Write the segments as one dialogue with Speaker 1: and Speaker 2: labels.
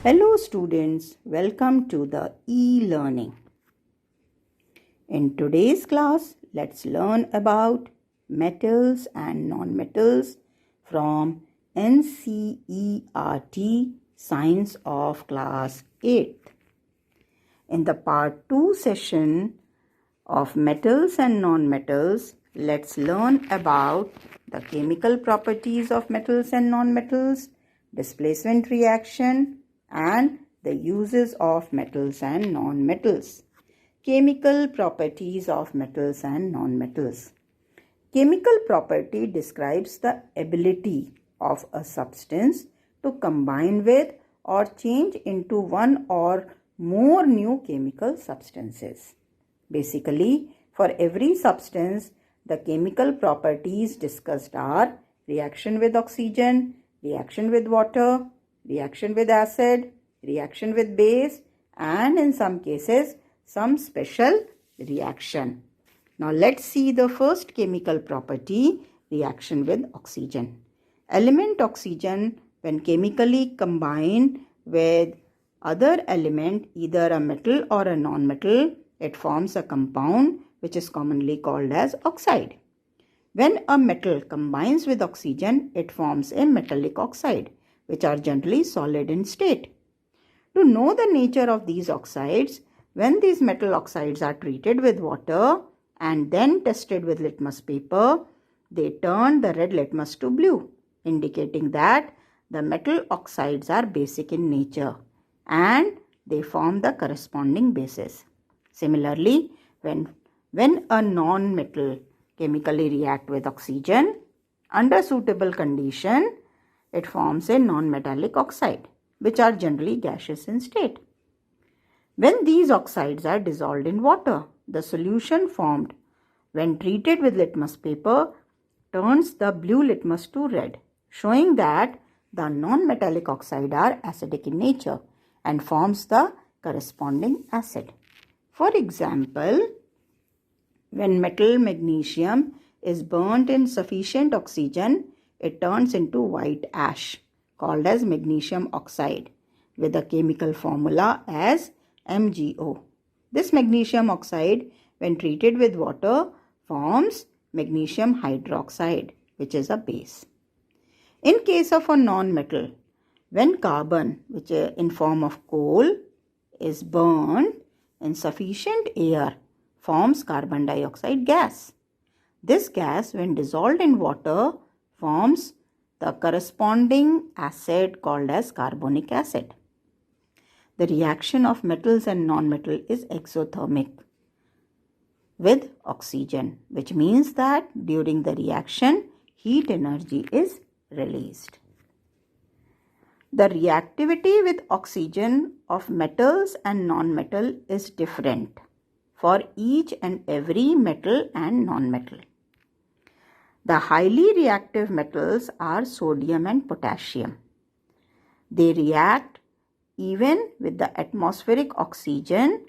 Speaker 1: Hello students, welcome to the e-learning. In today's class, let's learn about metals and nonmetals from NCERT Science of Class 8th. In the part 2 session of metals and nonmetals, let's learn about the chemical properties of metals and nonmetals, displacement reaction, and the uses of metals and nonmetals. Chemical properties of metals and nonmetals. Chemical property describes the ability of a substance to combine with or change into one or more new chemical substances. Basically, for every substance, the chemical properties discussed are reaction with oxygen, reaction with water, reaction with acid, reaction with base, and in some cases, some special reaction. Now let's see the first chemical property, reaction with oxygen. Element oxygen, when chemically combined with other element, either a metal or a non-metal, it forms a compound which is commonly called as oxide. When a metal combines with oxygen, it forms a metallic oxide, which are generally solid in state. To know the nature of these oxides, when these metal oxides are treated with water and then tested with litmus paper, they turn the red litmus to blue, indicating that the metal oxides are basic in nature and they form the corresponding bases. Similarly, when a non-metal chemically react with oxygen, under suitable condition, it forms a non-metallic oxide, which are generally gaseous in state. When these oxides are dissolved in water, the solution formed when treated with litmus paper turns the blue litmus to red, showing that the non-metallic oxide are acidic in nature and forms the corresponding acid. For example, when metal magnesium is burnt in sufficient oxygen, it turns into white ash called as magnesium oxide with a chemical formula as MgO. This magnesium oxide, when treated with water, forms magnesium hydroxide, which is a base. In case of a non-metal, when carbon, which is in form of coal, is burned in sufficient air, forms carbon dioxide gas. This gas, when dissolved in water, forms the corresponding acid called as carbonic acid. The reaction of metals and non-metal is exothermic with oxygen, which means that during the reaction, heat energy is released. The reactivity with oxygen of metals and non-metal is different for each and every metal and non-metal. The highly reactive metals are sodium and potassium. They react even with the atmospheric oxygen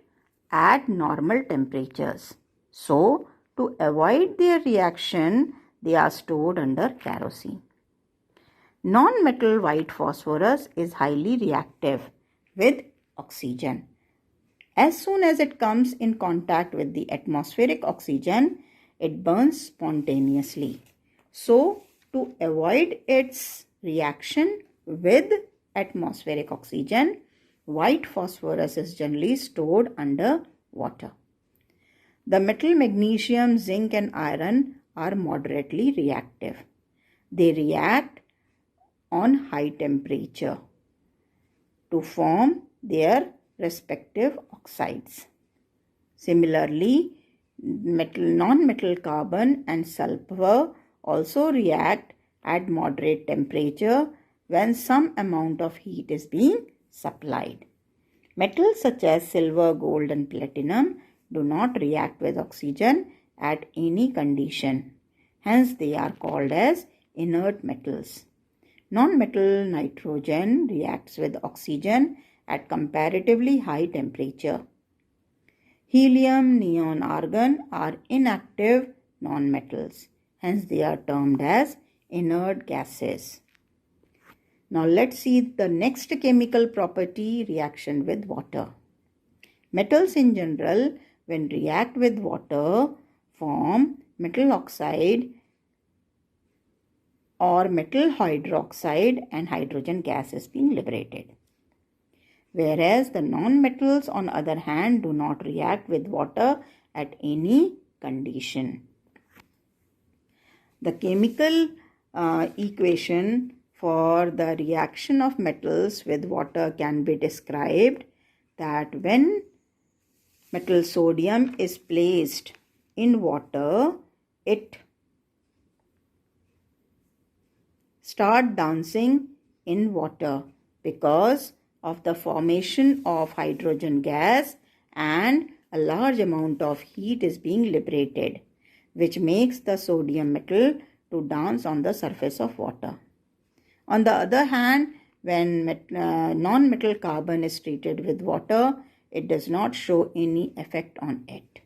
Speaker 1: at normal temperatures. So, to avoid their reaction, they are stored under kerosene. Non-metal white phosphorus is highly reactive with oxygen. As soon as it comes in contact with the atmospheric oxygen, it burns spontaneously. So, to avoid its reaction with atmospheric oxygen, white phosphorus is generally stored under water. The metal magnesium, zinc and iron are moderately reactive. They react on high temperature to form their respective oxides. Similarly, non-metal carbon and sulfur also react at moderate temperature when some amount of heat is being supplied. Metals such as silver, gold and platinum do not react with oxygen at any condition. Hence, they are called as inert metals. Non-metal nitrogen reacts with oxygen at comparatively high temperature. Helium, neon, argon are inactive nonmetals. Hence, they are termed as inert gases. Now let's see the next chemical property, reaction with water. Metals in general, when react with water, form metal oxide or metal hydroxide and hydrogen gas is being liberated. Whereas the non-metals on the other hand do not react with water at any condition. The chemical equation for the reaction of metals with water can be described that when metal sodium is placed in water, it starts dancing in water because of the formation of hydrogen gas, and a large amount of heat is being liberated, which makes the sodium metal to dance on the surface of water. On the other hand, when non-metal carbon is treated with water, it does not show any effect on it.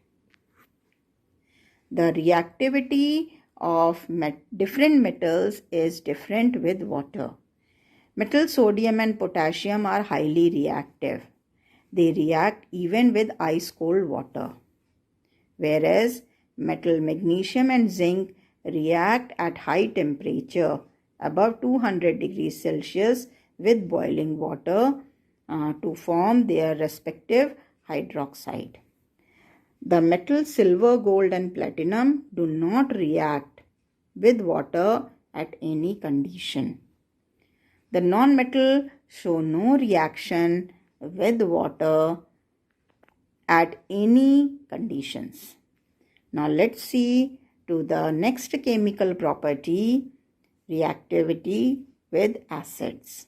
Speaker 1: The reactivity of different metals is different with water. Metal sodium and potassium are highly reactive. They react even with ice-cold water. Whereas metal magnesium and zinc react at high temperature, above 200 degrees Celsius, with boiling water to form their respective hydroxide. The metals silver, gold and platinum do not react with water at any condition. The non-metal show no reaction with water at any conditions. Now let's see to the next chemical property, reactivity with acids.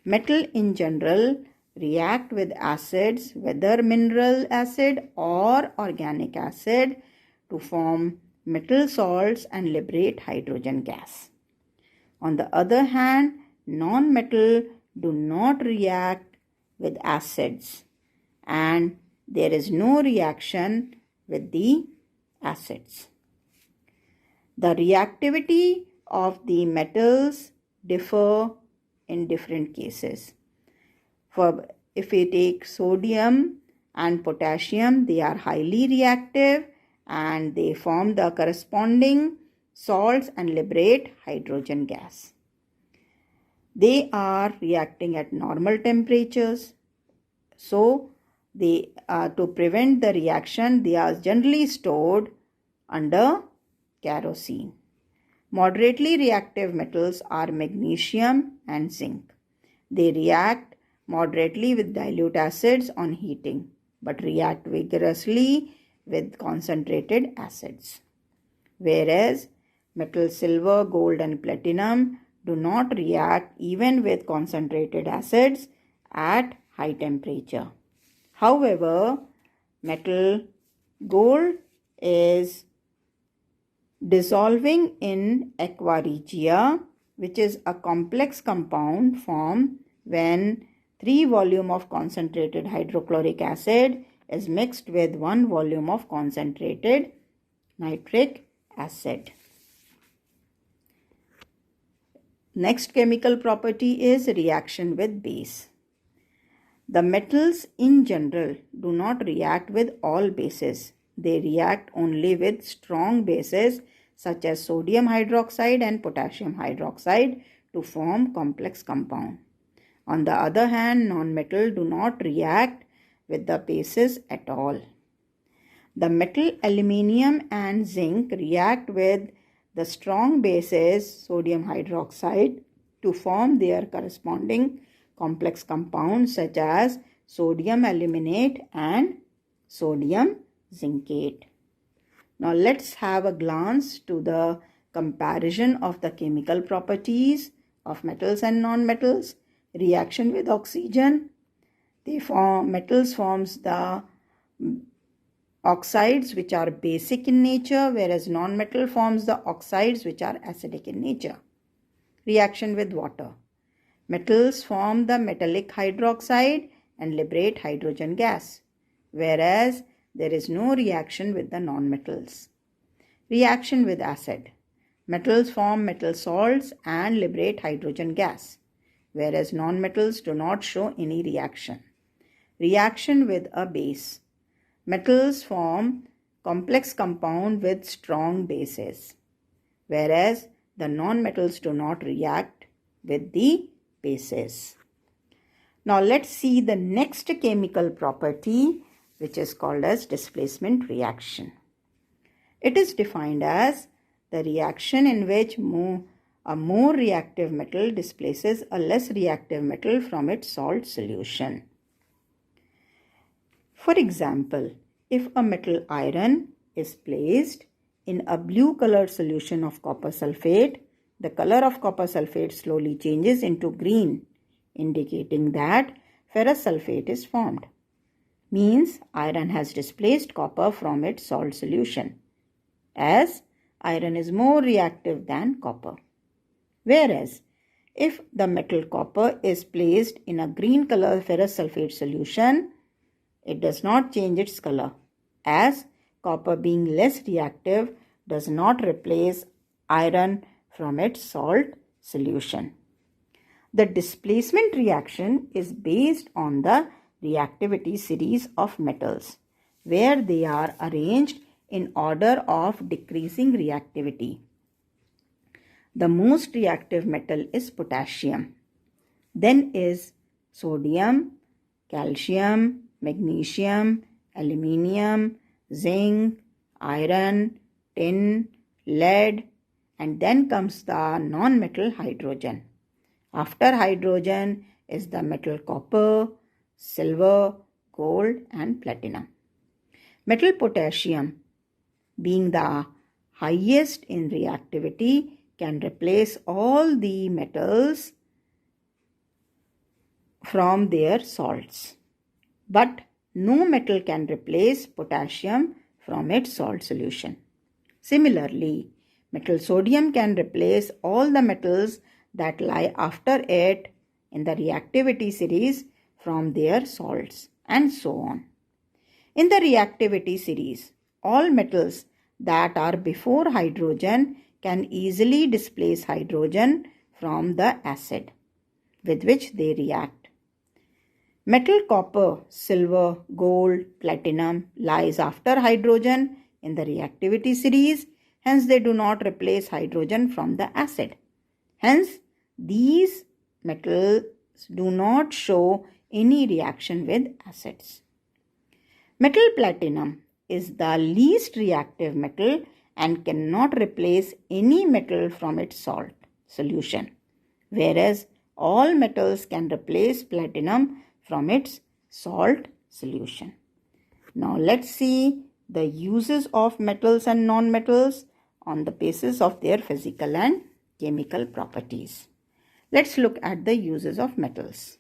Speaker 1: Metal in general react with acids, whether mineral acid or organic acid, to form metal salts and liberate hydrogen gas. On the other hand, non-metal do not react with acids, and there is no reaction with the acids. The reactivity of the metals differ in different cases. For if we take sodium and potassium, they are highly reactive and they form the corresponding salts and liberate hydrogen gas. They are reacting at normal temperatures. So to prevent the reaction, they are generally stored under kerosene. Moderately reactive metals are magnesium and zinc. They react moderately with dilute acids on heating, but react vigorously with concentrated acids. Whereas metals silver, gold and platinum do not react even with concentrated acids at high temperature. However, metal gold is dissolving in aqua regia, which is a complex compound formed when 3 volume of concentrated hydrochloric acid is mixed with 1 volume of concentrated nitric acid. Next chemical property is reaction with base. The metals in general do not react with all bases. They react only with strong bases such as sodium hydroxide and potassium hydroxide to form complex compound. On the other hand, non-metal do not react with the bases at all. The metal aluminium and zinc react with the strong bases sodium hydroxide to form their corresponding complex compounds such as sodium aluminate and sodium zincate. Now let's have a glance to the comparison of the chemical properties of metals and non-metals. Reaction with oxygen. Metals forms the oxides which are basic in nature, whereas non-metal forms the oxides which are acidic in nature. Reaction with water. Metals form the metallic hydroxide and liberate hydrogen gas, whereas there is no reaction with the non-metals. Reaction with acid. Metals form metal salts and liberate hydrogen gas, whereas nonmetals do not show any reaction. Reaction with a base. Metals form complex compound with strong bases, whereas the nonmetals do not react with the bases. Now let's see the next chemical property, which is called as displacement reaction. It is defined as the reaction in which a more reactive metal displaces a less reactive metal from its salt solution. For example, if a metal iron is placed in a blue colored solution of copper sulfate, the color of copper sulfate slowly changes into green, indicating that ferrous sulfate is formed. Means iron has displaced copper from its salt solution, as iron is more reactive than copper. Whereas, if the metal copper is placed in a green color ferrous sulfate solution, it does not change its color, as copper being less reactive does not replace iron from its salt solution. The displacement reaction is based on the reactivity series of metals, where they are arranged in order of decreasing reactivity. The most reactive metal is potassium. Then is sodium, calcium, magnesium, aluminium, zinc, iron, tin, lead, and then comes the non-metal hydrogen. After hydrogen is the metal copper, silver, gold, and platinum. Metal potassium, being the highest in reactivity, can replace all the metals from their salts. But no metal can replace potassium from its salt solution. Similarly, metal sodium can replace all the metals that lie after it in the reactivity series from their salts, and so on. In the reactivity series, all metals that are before hydrogen can easily displace hydrogen from the acid with which they react. Metal copper, silver, gold, platinum lies after hydrogen in the reactivity series, hence they do not replace hydrogen from the acid. Hence, these metals do not show any reaction with acids. Metal platinum is the least reactive metal and cannot replace any metal from its salt solution, whereas all metals can replace platinum from its salt solution. Now let's see the uses of metals and non-metals on the basis of their physical and chemical properties. Let's look at the uses of metals.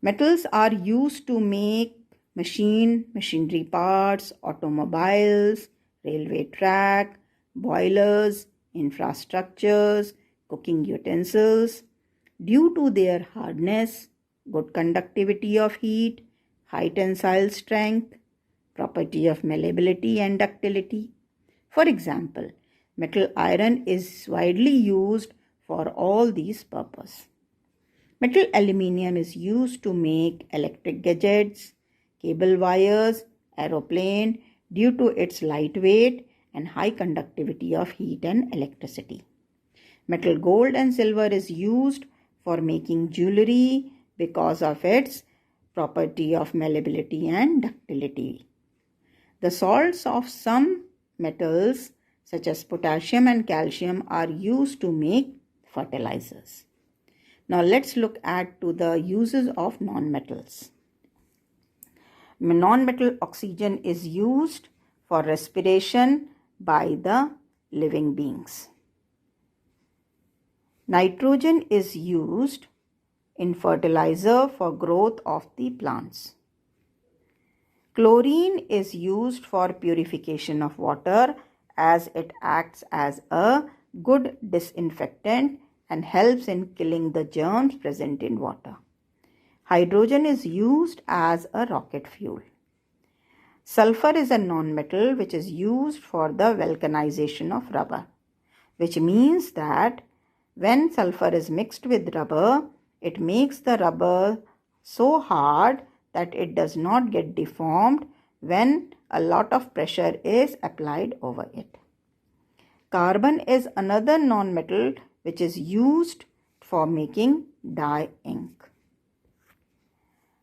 Speaker 1: Metals are used to make machinery parts, automobiles, railway track, boilers, infrastructures, cooking utensils. Due to their hardness, good conductivity of heat, high tensile strength, property of malleability and ductility. For example, metal iron is widely used for all these purposes. Metal aluminium is used to make electric gadgets, cable wires, aeroplane due to its lightweight and high conductivity of heat and electricity. Metal gold and silver is used for making jewelry because of its property of malleability and ductility. The salts of some metals such as potassium and calcium are used to make fertilizers. Now let's look at the uses of nonmetals. Non-metal oxygen is used for respiration by the living beings. Nitrogen is used in fertilizer for growth of the plants. Chlorine is used for purification of water as it acts as a good disinfectant and helps in killing the germs present in water. Hydrogen is used as a rocket fuel. Sulfur is a non-metal which is used for the vulcanization of rubber, which means that when sulfur is mixed with rubber, It makes the rubber so hard that it does not get deformed when a lot of pressure is applied over it. Carbon is another non-metal which is used for making dye ink.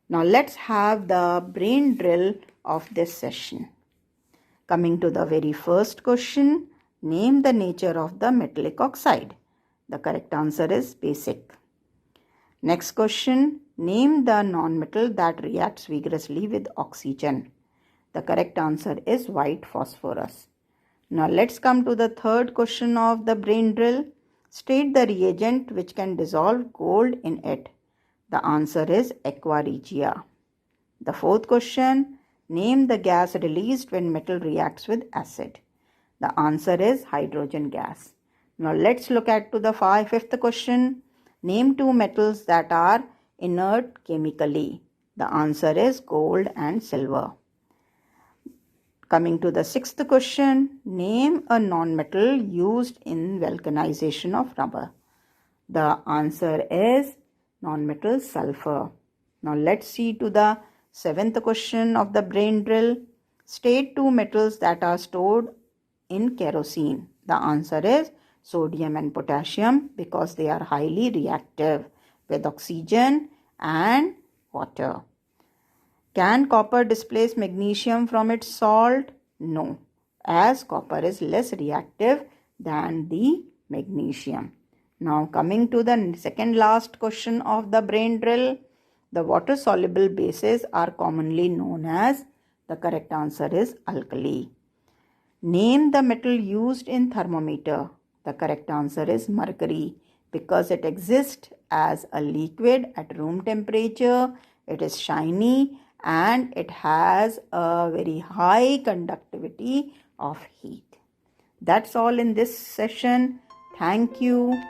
Speaker 1: Now let's have the brain drill of this session. Coming to the very first question, name the nature of the metallic oxide. The correct answer is basic. Next question, name the nonmetal that reacts vigorously with oxygen. The correct answer is white phosphorus. Now let's come to the third question of the brain drill. State the reagent which can dissolve gold in it. The answer is aqua regia. The fourth question, name the gas released when metal reacts with acid. The answer is hydrogen gas. Now let's look at to the fifth question. Name two metals that are inert chemically. The answer is gold and silver. Coming to the sixth question, name a nonmetal used in vulcanization of rubber. The answer is nonmetal sulfur. Now let's see to the seventh question of the brain drill. State two metals that are stored in kerosene. The answer is sodium and potassium because they are highly reactive with oxygen and water. Can copper displace magnesium from its salt? No, as copper is less reactive than the magnesium. Now coming to the second last question of the brain drill. The water-soluble bases are commonly known as, the correct answer is alkali. Name the metal used in thermometer. The correct answer is mercury because it exists as a liquid at room temperature. It is shiny and it has a very high conductivity of heat. That's all in this session. Thank you.